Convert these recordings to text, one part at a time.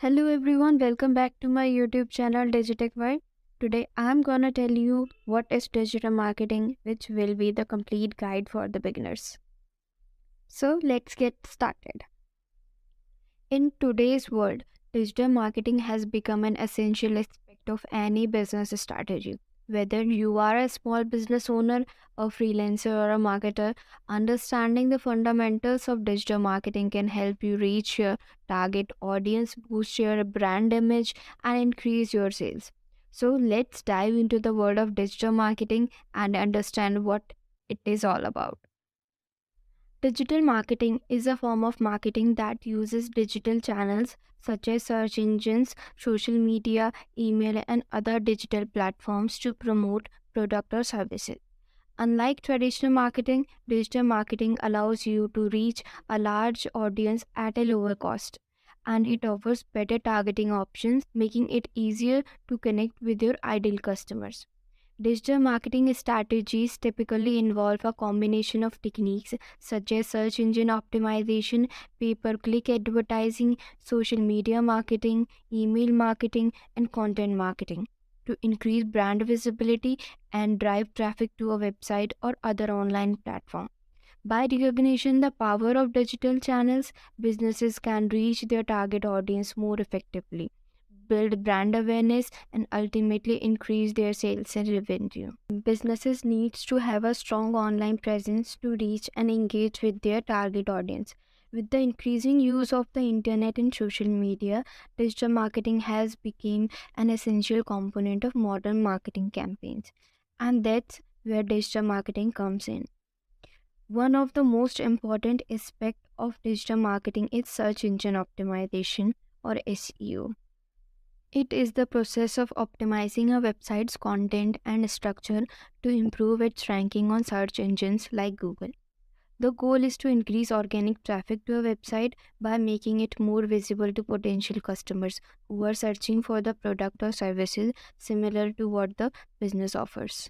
Hello everyone, welcome back to my YouTube channel digitechvibe. Today I'm gonna tell you what is digital marketing, which will be the complete guide for the beginners. So let's get started. In today's world, digital marketing has become an essential aspect of any business strategy. Whether you are a small business owner, a freelancer, or a marketer, understanding the fundamentals of digital marketing can help you reach your target audience, boost your brand image, and increase your sales. So, let's dive into the world of digital marketing and understand what it is all about. Digital marketing is a form of marketing that uses digital channels such as search engines, social media, email, and other digital platforms to promote product or services. Unlike traditional marketing, digital marketing allows you to reach a large audience at a lower cost, and it offers better targeting options, making it easier to connect with your ideal customers. Digital marketing strategies typically involve a combination of techniques such as search engine optimization, pay per click advertising, social media marketing, email marketing, and content marketing to increase brand visibility and drive traffic to a website or other online platform. By recognizing the power of digital channels, businesses can reach their target audience more effectively, build brand awareness, and ultimately increase their sales and revenue. Businesses needs to have a strong online presence to reach and engage with their target audience. With the increasing use of the internet and social media, digital marketing has become an essential component of modern marketing campaigns. And that's where digital marketing comes in. One of the most important aspects of digital marketing is search engine optimization or SEO. It is the process of optimizing a website's content and structure to improve its ranking on search engines like Google. The goal is to increase organic traffic to a website by making it more visible to potential customers who are searching for the product or services similar to what the business offers.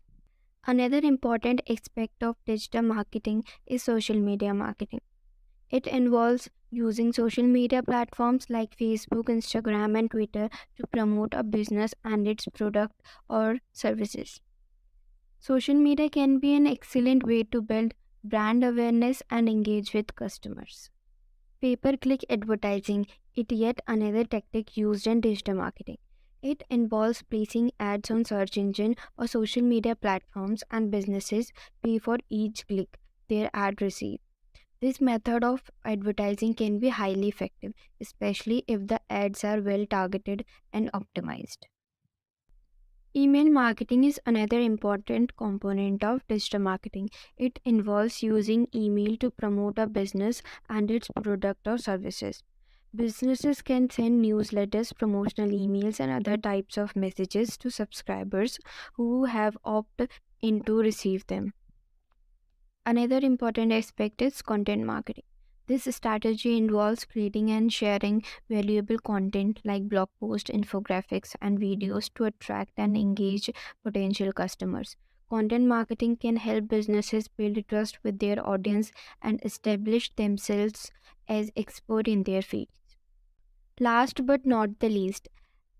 Another important aspect of digital marketing is social media marketing. It involves using social media platforms like Facebook, Instagram, and Twitter to promote a business and its product or services. Social media can be an excellent way to build brand awareness and engage with customers. Pay per click advertising is yet another tactic used in digital marketing. It involves placing ads on search engine or social media platforms, and businesses pay for each click their ad receives. This method of advertising can be highly effective, especially if the ads are well targeted and optimized. Email marketing is another important component of digital marketing. It involves using email to promote a business and its product or services. Businesses can send newsletters, promotional emails, and other types of messages to subscribers who have opted in to receive them. Another important aspect is content marketing. This strategy involves creating and sharing valuable content like blog posts, infographics, and videos to attract and engage potential customers. Content marketing can help businesses build trust with their audience and establish themselves as expert in their field. Last but not the least,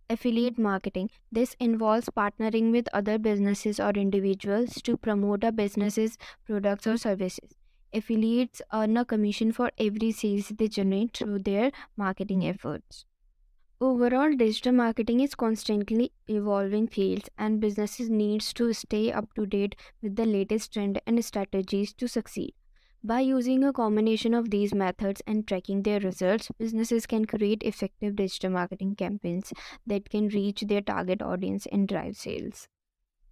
affiliate marketing. This involves partnering with other businesses or individuals to promote a business's products or services. Affiliates earn a commission for every sales they generate through their marketing efforts. Overall, digital marketing is constantly evolving fields, and businesses needs to stay up to date with the latest trend and strategies to succeed. By using a combination of these methods and tracking their results, businesses can create effective digital marketing campaigns that can reach their target audience and drive sales.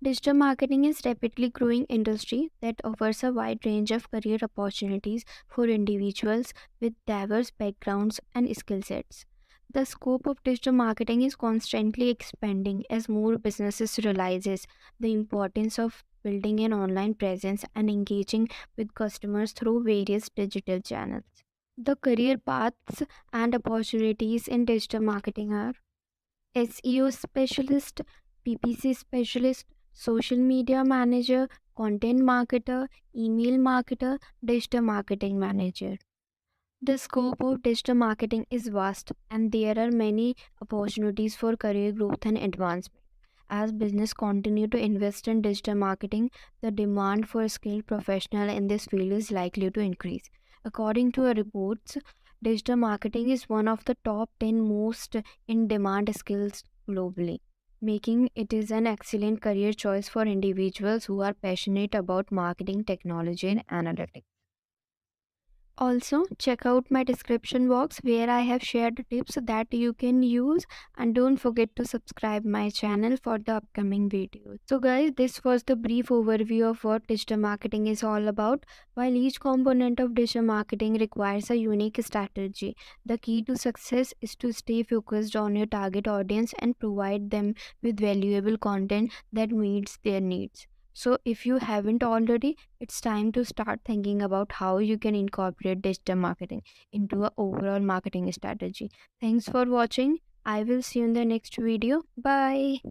Digital marketing is rapidly growing industry that offers a wide range of career opportunities for individuals with diverse backgrounds and skill sets. The scope of digital marketing is constantly expanding as more businesses realizes the importance of building an online presence and engaging with customers through various digital channels. The career paths and opportunities in digital marketing are SEO specialist, PPC specialist, social media manager, content marketer, email marketer, digital marketing manager. The scope of digital marketing is vast, and there are many opportunities for career growth and advancement. As business continue to invest in digital marketing, the demand for skilled professionals in this field is likely to increase. According to a reports, digital marketing is one of the top 10 most in demand skills globally, making it is an excellent career choice for individuals who are passionate about marketing, technology, and analytics. Also, check out my description box where I have shared tips that you can use, and don't forget to subscribe my channel for the upcoming videos. So guys, this was the brief overview of what digital marketing is all about. While each component of digital marketing requires a unique strategy, the key to success is to stay focused on your target audience and provide them with valuable content that meets their needs. So if you haven't already, it's time to start thinking about how you can incorporate digital marketing into a overall marketing strategy. Thanks for watching. I will see you in the next video. Bye.